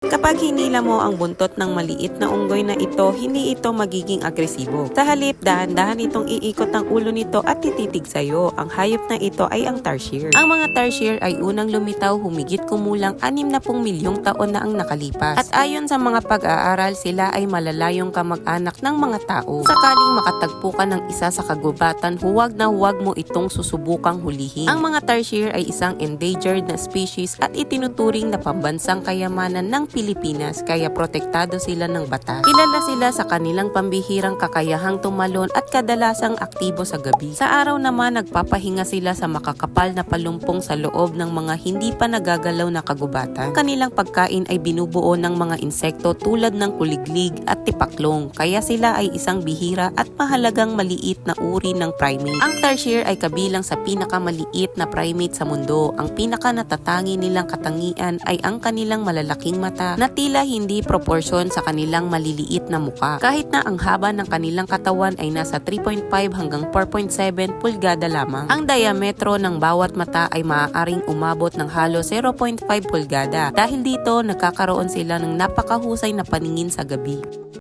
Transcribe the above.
Kapag hinila mo ang buntot ng maliit na unggoy na ito, hindi ito magiging agresibo. Sa halip, dahan-dahan itong iikot ang ulo nito at tititig sa'yo. Ang hayop na ito ay ang tarsier. Ang mga tarsier ay unang lumitaw humigit kumulang 60 milyong taon na ang nakalipas. At ayon sa mga pag-aaral, sila ay malalayong kamag-anak ng mga tao. Sakaling makatagpo ka ng isa sa kagubatan, huwag na huwag mo itong susubukang hulihin. Ang mga tarsier ay isang endangered na species at itinuturing na pambansang kayamanan ng Pilipinas, kaya protektado sila ng batas. Kilala sila sa kanilang pambihirang kakayahang tumalon at kadalasang aktibo sa gabi. Sa araw naman, nagpapahinga sila sa makakapal na palumpong sa loob ng mga hindi pa nagagalaw na kagubatan. Kanilang pagkain ay binubuo ng mga insekto tulad ng kuliglig at tipaklong, kaya sila ay isang bihira at mahalagang maliit na uri ng primate. Ang tarsier ay kabilang sa pinakamaliit na primate sa mundo. Ang pinaka-natatangi nilang katangian ay ang kanilang malalaking mata na tila hindi proporsyon sa kanilang maliliit na muka. Kahit na ang haba ng kanilang katawan ay nasa 3.5 hanggang 4.7 pulgada lamang. Ang diametro ng bawat mata ay maaaring umabot ng halos 0.5 pulgada. Dahil dito, nagkakaroon sila ng napakahusay na paningin sa gabi.